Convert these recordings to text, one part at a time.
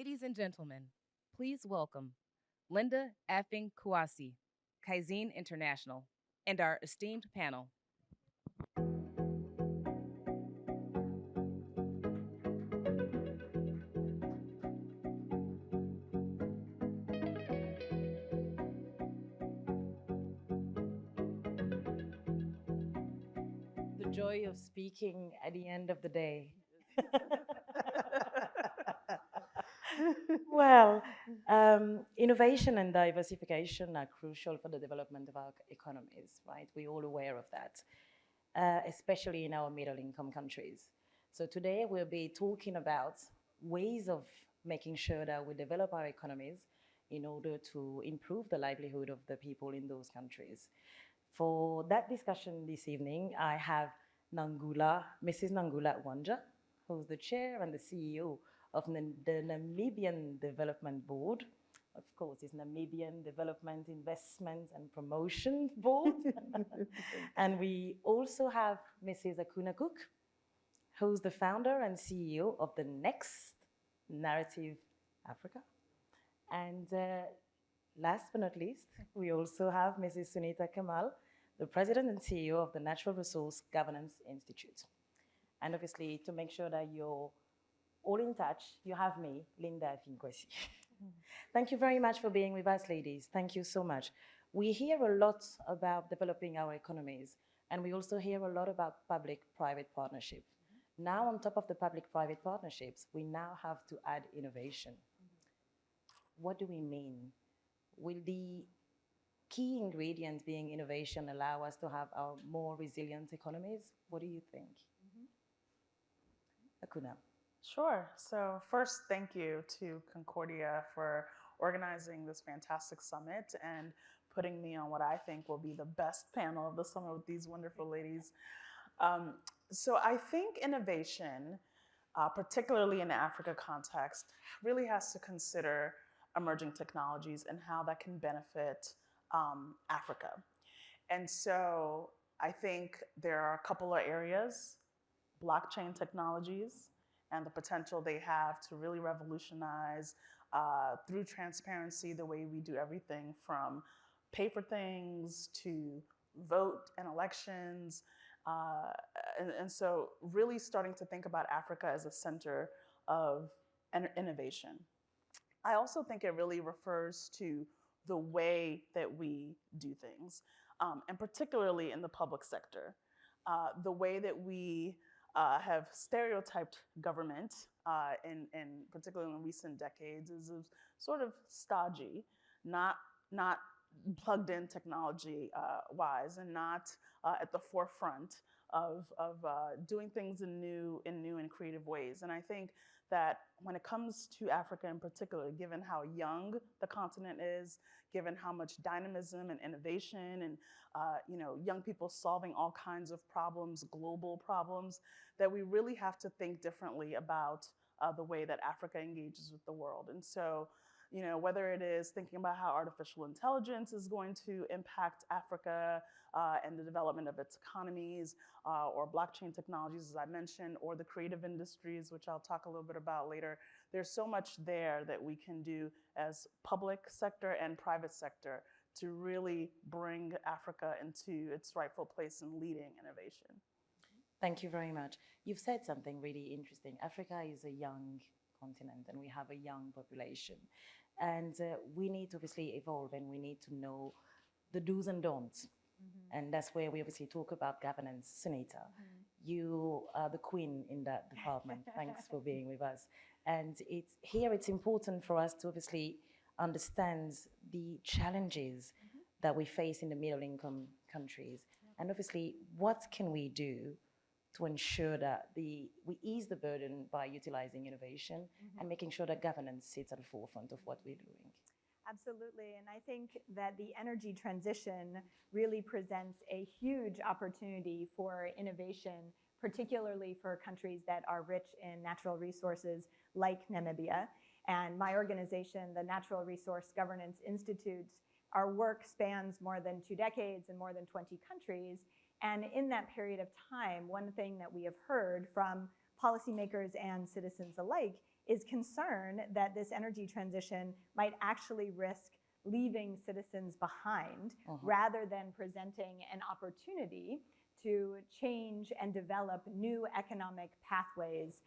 Ladies and gentlemen, please welcome Lynda Aphing Kouassi, Kaizen International, and our esteemed panel. The joy of speaking at the end of the day. Well, innovation and diversification are crucial for the development of our economies, right? We're all aware of that, especially in our middle income countries. So today we'll be talking about ways of making sure that we develop our economies in order to improve the livelihood of the people in those countries. For that discussion this evening, I have Mrs. Nangula Uaandja, who's the chair and the CEO of the Namibian Development Board. Of course, it's Namibian Development, Investment and Promotion Board. And we also have Mrs. Akunna Cook, who's the founder and CEO of the Next Narrative Africa. And last but not least, we also have Mrs. Suneeta Kaimal, the president and CEO of the Natural Resource Governance Institute. And obviously, to make sure that you're all in touch, you have me, Lynda Aphing. Thank you very much for being with us, ladies. Thank you so much. We hear a lot about developing our economies, and we also hear a lot about public-private partnership. Now, on top of the public-private partnerships, we now have to add innovation. What do we mean? Will the key ingredient being innovation allow us to have our more resilient economies? What do you think? Akunna. Sure. So first, thank you to Concordia for organizing this fantastic summit and putting me on what I think will be the best panel of the summer with these wonderful ladies. So I think innovation, particularly in the Africa context, really has to consider emerging technologies and how that can benefit Africa. And so I think there are a couple of areas, blockchain technologies, and the potential they have to really revolutionize through transparency the way we do everything from pay for things to vote in elections. And so really starting to think about Africa as a center of innovation. I also think it really refers to the way that we do things, and particularly in the public sector. The way that we have stereotyped government, in particularly in recent decades, is sort of stodgy, not plugged in technology wise, and not at the forefront of doing things in new and creative ways. And I think that when it comes to Africa in particular, given how young the continent is, given how much dynamism and innovation and young people solving all kinds of problems, global problems, that we really have to think differently about the way that Africa engages with the world. And so, whether it is thinking about how artificial intelligence is going to impact Africa and the development of its economies, or blockchain technologies, as I mentioned, or the creative industries, which I'll talk a little bit about later. There's so much there that we can do as public sector and private sector to really bring Africa into its rightful place in leading innovation. Thank you very much. You've said something really interesting. Africa is a young continent and we have a young population. And we need to obviously evolve and we need to know the do's and don'ts. And that's where we obviously talk about governance. Suneeta, you are the queen in that department. Thanks for being with us. And it's important for us to obviously understand the challenges that we face in the middle income countries. And obviously, what can we do to ensure that we ease the burden by utilizing innovation and making sure that governance sits at the forefront of what we're doing? Absolutely, and I think that the energy transition really presents a huge opportunity for innovation, particularly for countries that are rich in natural resources like Namibia. And my organization, the Natural Resource Governance Institute, our work spans more than 2 decades in more than 20 countries. And in that period of time, one thing that we have heard from policymakers and citizens alike is concern that this energy transition might actually risk leaving citizens behind rather than presenting an opportunity to change and develop new economic pathways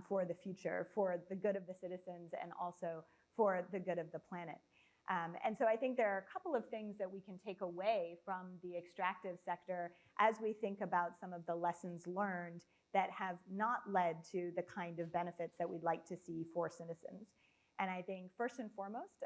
for the future, for the good of the citizens and also for the good of the planet. And so I think there are a couple of things that we can take away from the extractive sector as we think about some of the lessons learned that have not led to the kind of benefits that we'd like to see for citizens. And I think first and foremost,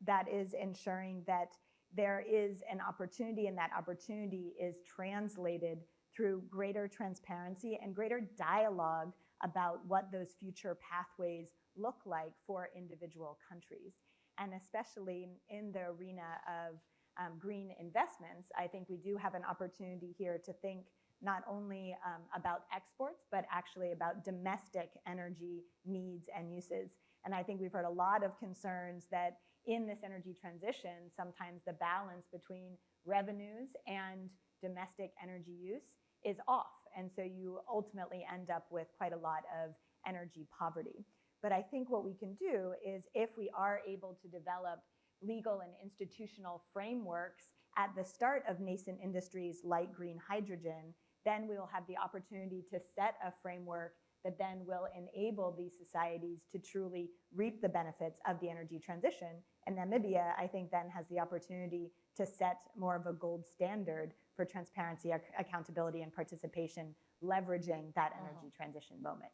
that is ensuring that there is an opportunity, and that opportunity is translated through greater transparency and greater dialogue about what those future pathways look like for individual countries. And especially in the arena of green investments, I think we do have an opportunity here to think not only about exports, but actually about domestic energy needs and uses. And I think we've heard a lot of concerns that in this energy transition, sometimes the balance between revenues and domestic energy use is off. And so you ultimately end up with quite a lot of energy poverty. But I think what we can do is, if we are able to develop legal and institutional frameworks at the start of nascent industries like green hydrogen, then we will have the opportunity to set a framework that then will enable these societies to truly reap the benefits of the energy transition. And Namibia, I think, then has the opportunity to set more of a gold standard for transparency, accountability, and participation, leveraging that energy transition moment.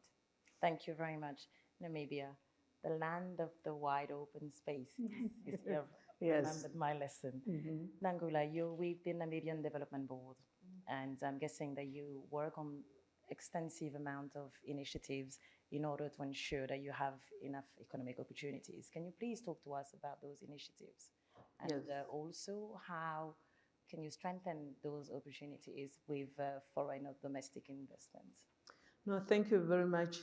Thank you very much. Namibia, the land of the wide open spaces. You've remembered my lesson. Nangula, you're with the Namibian Development Board, and I'm guessing that you work on extensive amount of initiatives in order to ensure that you have enough economic opportunities. Can you please talk to us about those initiatives? And also, how can you strengthen those opportunities with foreign or domestic investments? No, thank you very much.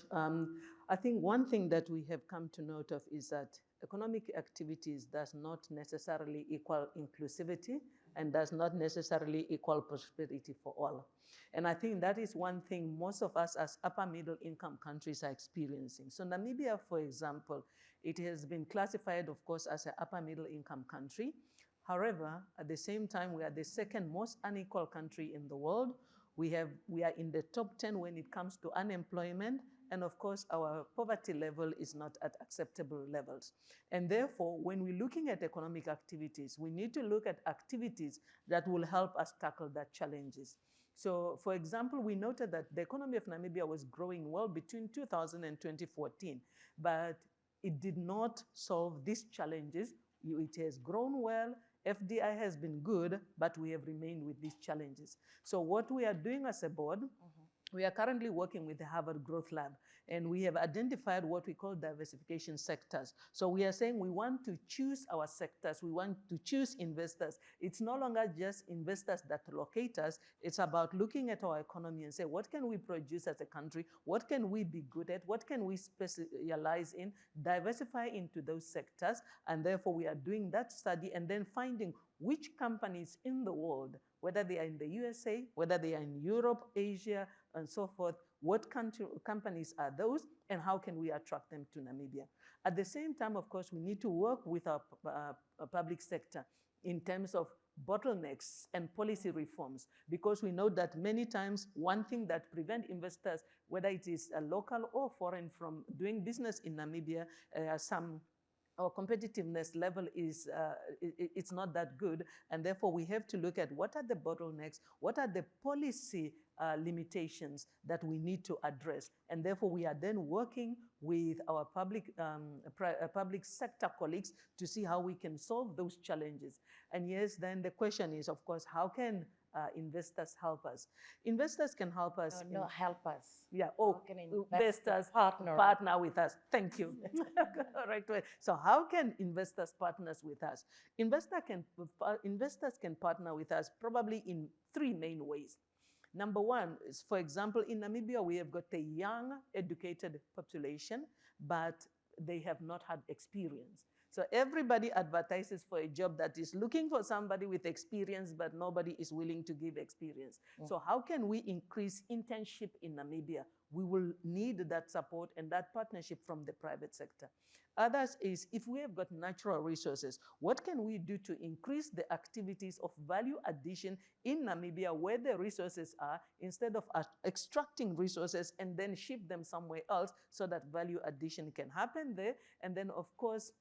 I think one thing that we have come to note of is that economic activities does not necessarily equal inclusivity and does not necessarily equal prosperity for all. And I think that is one thing most of us as upper middle income countries are experiencing. So Namibia, for example, it has been classified, of course, as an upper middle income country. However, at the same time, we are the second most unequal country in the world. We are in the top 10 when it comes to unemployment. And of course, our poverty level is not at acceptable levels. And therefore, when we're looking at economic activities, we need to look at activities that will help us tackle that challenges. So for example, we noted that the economy of Namibia was growing well between 2000 and 2014, but it did not solve these challenges. It has grown well. FDI has been good, but we have remained with these challenges. So what we are doing as a board, we are currently working with the Harvard Growth Lab, and we have identified what we call diversification sectors. So we are saying we want to choose our sectors, we want to choose investors. It's no longer just investors that locate us, it's about looking at our economy and say, what can we produce as a country? What can we be good at? What can we specialize in? Diversify into those sectors, and therefore we are doing that study and then finding which companies in the world, whether they are in the USA, whether they are in Europe, Asia, and so forth, what companies are those, and how can we attract them to Namibia? At the same time, of course, we need to work with our public sector in terms of bottlenecks and policy reforms, because we know that many times one thing that prevents investors, whether it is a local or foreign, from doing business in Namibia, our competitiveness level is it's not that good, and therefore we have to look at what are the bottlenecks, what are the policy limitations that we need to address, and therefore we are then working with our public sector colleagues to see how we can solve those challenges. And yes, then the question is, of course, how can investors help us? Investors can help us. No, help us. Yeah. How can investors partner with us? Thank you. Correct way. So how can investors partner with us? Investors can partner with us probably in three main ways. Number one is, for example, in Namibia, we have got a young, educated population, but they have not had experience. So everybody advertises for a job that is looking for somebody with experience, but nobody is willing to give experience. So how can we increase internship in Namibia? we will need that support and that partnership from the private sector. Others is, if we have got natural resources, what can we do to increase the activities of value addition in Namibia where the resources are, instead of extracting resources and then ship them somewhere else so that value addition can happen there. And then, of course,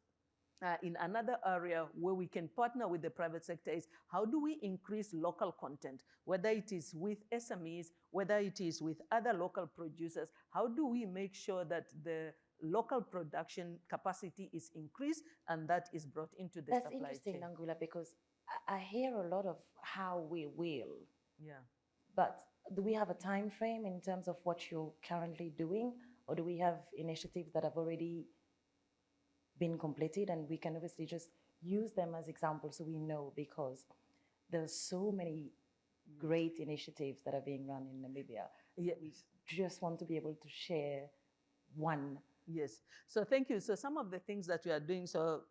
in another area where we can partner with the private sector is, how do we increase local content, whether it is with SMEs, whether it is with other local producers? How do we make sure that the local production capacity is increased and that is brought into the That's supply interesting, chain? Nangula, because I hear a lot of how we will, Yeah. but do we have a time frame in terms of what you're currently doing, or do we have initiatives that have already been completed and we can obviously just use them as examples so we know, because there's so many great initiatives that are being run in Namibia. Yes. We just want to be able to share one. Yes. So thank you. So some of the things that we are doing, so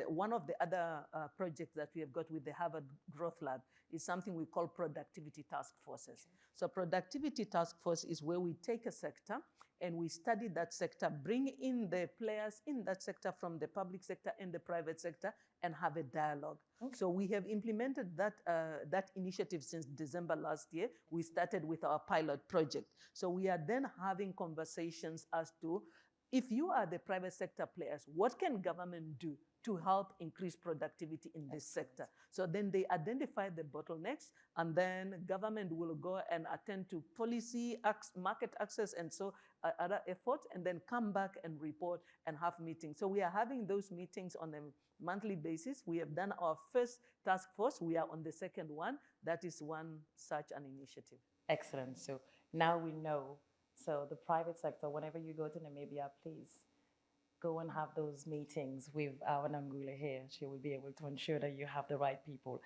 one of the other projects that we have got with the Harvard Growth Lab is something we call productivity task forces. So productivity task force is where we take a sector and we study that sector, bring in the players in that sector from the public sector and the private sector, and have a dialogue. Okay. So we have implemented that, that initiative since December last year. We started with our pilot project. So we are then having conversations as to, if you are the private sector players, what can government do to help increase productivity in this sector? So then they identify the bottlenecks, and then government will go and attend to policy, market access, and so other efforts, and then come back and report and have meetings. So we are having those meetings on a monthly basis. We have done our first task force. We are on the second one. That is one such an initiative. Excellent. So now we know. So the private sector, whenever you go to Namibia, please go and have those meetings with our Nangula here. She will be able to ensure that you have the right people.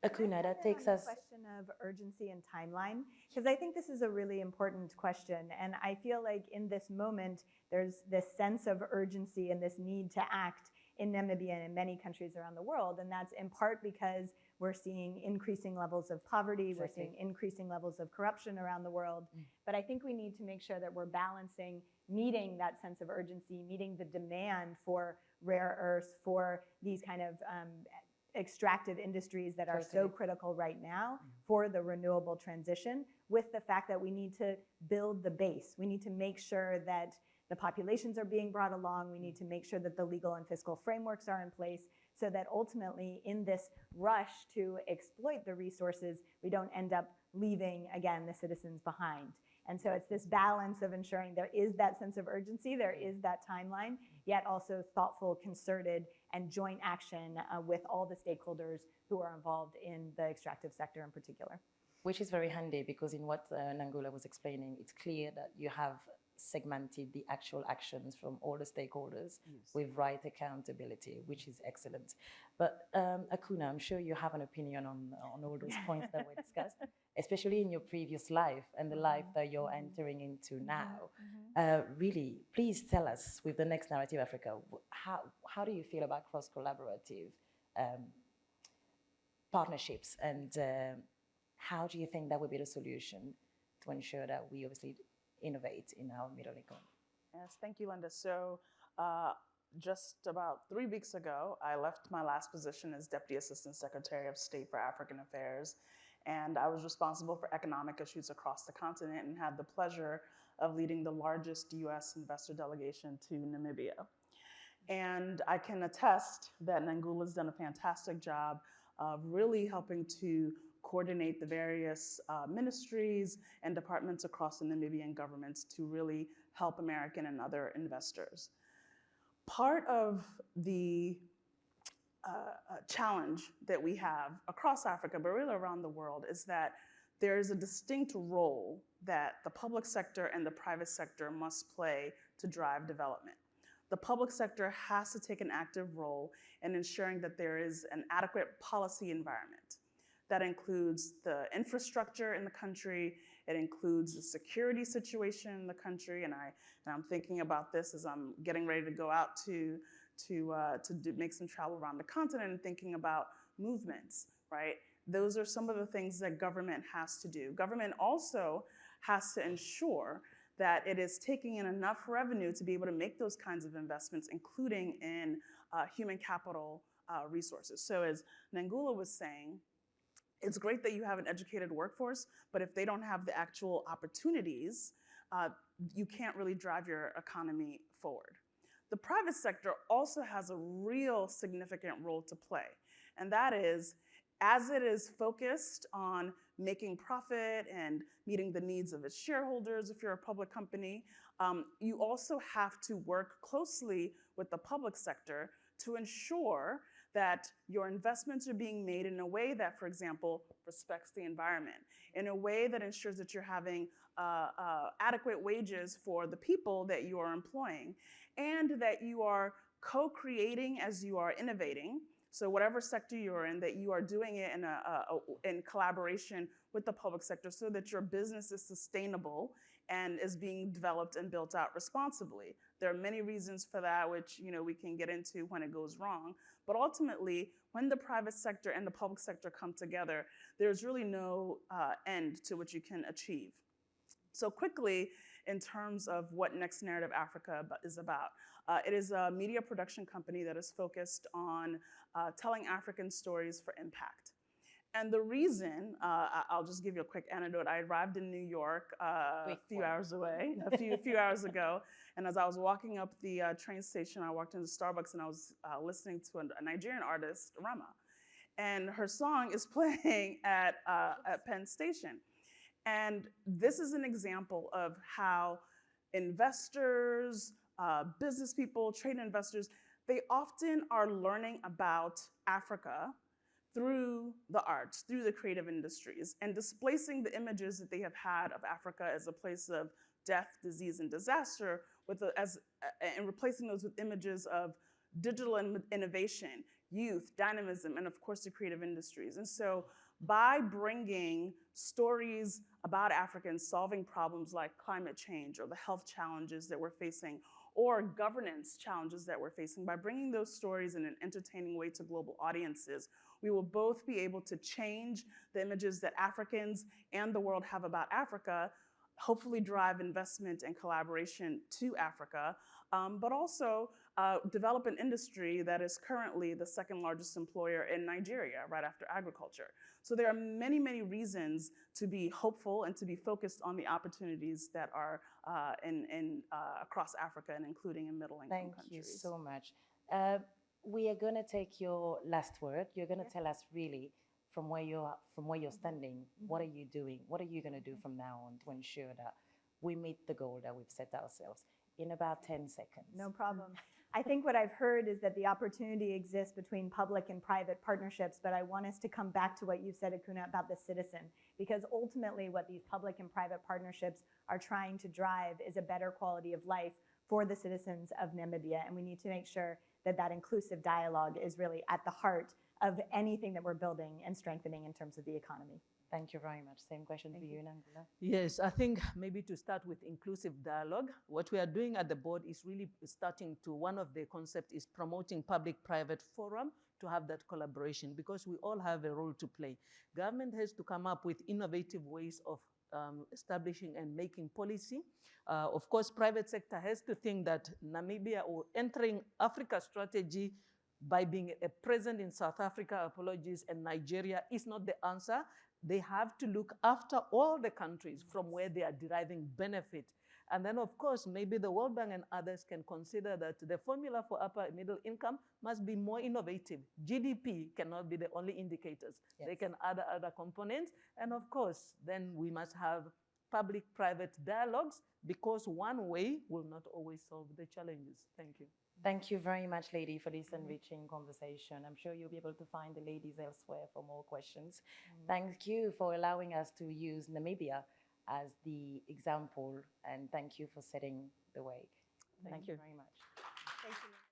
Akunna, that takes us... question of urgency and timeline, because I think this is a really important question. And I feel like in this moment, there's this sense of urgency and this need to act in Namibia and in many countries around the world. And that's in part because we're seeing increasing levels of poverty, we're seeing increasing levels of corruption around the world. But I think we need to make sure that we're balancing meeting that sense of urgency, meeting the demand for rare earths, for these kind of extractive industries that are so critical right now for the renewable transition, with the fact that we need to build the base. We need to make sure that the populations are being brought along. We need to make sure that the legal and fiscal frameworks are in place, so that ultimately in this rush to exploit the resources, we don't end up leaving, again, the citizens behind. And so it's this balance of ensuring there is that sense of urgency, there is that timeline, yet also thoughtful, concerted, and joint action with all the stakeholders who are involved in the extractive sector in particular. Which is very handy, because in what Nangula was explaining, it's clear that you have segmented the actual actions from all the stakeholders with right accountability, which is excellent. But Akunna, I'm sure you have an opinion on all those points that were discussed, especially in your previous life and the life that you're entering into now. Really, please tell us, with the Next Narrative Africa, how do you feel about cross-collaborative partnerships, and how do you think that would be the solution to ensure that we obviously innovate in our middle income? Yes, thank you, Lynda. So just about 3 weeks ago, I left my last position as Deputy Assistant Secretary of State for African Affairs, and I was responsible for economic issues across the continent and had the pleasure of leading the largest US investor delegation to Namibia. And I can attest that Nangula's done a fantastic job of really helping to coordinate the various ministries and departments across the Namibian governments to really help American and other investors. Part of the challenge that we have across Africa, but really around the world, is that there is a distinct role that the public sector and the private sector must play to drive development. The public sector has to take an active role in ensuring that there is an adequate policy environment. That includes the infrastructure in the country, it includes the security situation in the country, and I'm thinking about this as I'm getting ready to go out to make some travel around the continent and thinking about movements, right? Those are some of the things that government has to do. Government also has to ensure that it is taking in enough revenue to be able to make those kinds of investments, including in human capital resources. So as Nangula was saying, it's great that you have an educated workforce, but if they don't have the actual opportunities, you can't really drive your economy forward. The private sector also has a real significant role to play, and that is, as it is focused on making profit and meeting the needs of its shareholders, if you're a public company, you also have to work closely with the public sector to ensure that your investments are being made in a way that, for example, respects the environment, in a way that ensures that you're having adequate wages for the people that you are employing, and that you are co-creating as you are innovating. So whatever sector you're in, that you are doing it in collaboration with the public sector so that your business is sustainable and is being developed and built out responsibly. There are many reasons for that, which we can get into when it goes wrong. But ultimately, when the private sector and the public sector come together, there's really no end to what you can achieve. So quickly, in terms of what Next Narrative Africa is about, it is a media production company that is focused on telling African stories for impact. And the reason, I'll just give you a quick anecdote. I arrived in New York a few hours away, a few hours ago. And as I was walking up the train station, I walked into Starbucks and I was listening to a Nigerian artist, Rema. And her song is playing at Penn Station. And this is an example of how investors, business people, trade investors, they often are learning about Africa through the arts, through the creative industries, and displacing the images that they have had of Africa as a place of death, disease, and disaster, and replacing those with images of digital innovation, youth, dynamism, and of course the creative industries. And so by bringing stories about Africans solving problems like climate change or the health challenges that we're facing, or governance challenges that we're facing, by bringing those stories in an entertaining way to global audiences, we will both be able to change the images that Africans and the world have about Africa, hopefully drive investment and collaboration to Africa, but also develop an industry that is currently the second largest employer in Nigeria, right after agriculture. So there are many, many reasons to be hopeful and to be focused on the opportunities that are across Africa and including in middle-income countries. Thank you so much. We are going to take your last word. You're going to tell us really from where you're standing, what are you doing? What are you going to do from now on to ensure that we meet the goal that we've set ourselves in about 10 seconds? No problem. I think what I've heard is that the opportunity exists between public and private partnerships, but I want us to come back to what you said, Akunna, about the citizen, because ultimately what these public and private partnerships are trying to drive is a better quality of life for the citizens of Namibia, and we need to make sure that that inclusive dialogue is really at the heart of anything that we're building and strengthening in terms of the economy. Thank you very much. Same question for you, Nangula. Yes, I think maybe to start with inclusive dialogue, what we are doing at the board is really starting to, one of the concepts is promoting public-private forum to have that collaboration, because we all have a role to play. Government has to come up with innovative ways of establishing and making policy. Of course, private sector has to think that Namibia or entering Africa strategy by being present in South Africa, apologies, and Nigeria is not the answer. They have to look after all the countries from where they are deriving benefit. And then, of course, maybe the World Bank and others can consider that the formula for upper middle income must be more innovative. GDP cannot be the only indicators. Yes. They can add other components. And of course, then we must have public-private dialogues, because one way will not always solve the challenges. Thank you. Thank you very much, lady, for this enriching conversation. I'm sure you'll be able to find the ladies elsewhere for more questions. Thank you for allowing us to use Namibia as the example, and thank you for setting the way. Thank you very much. Thank you.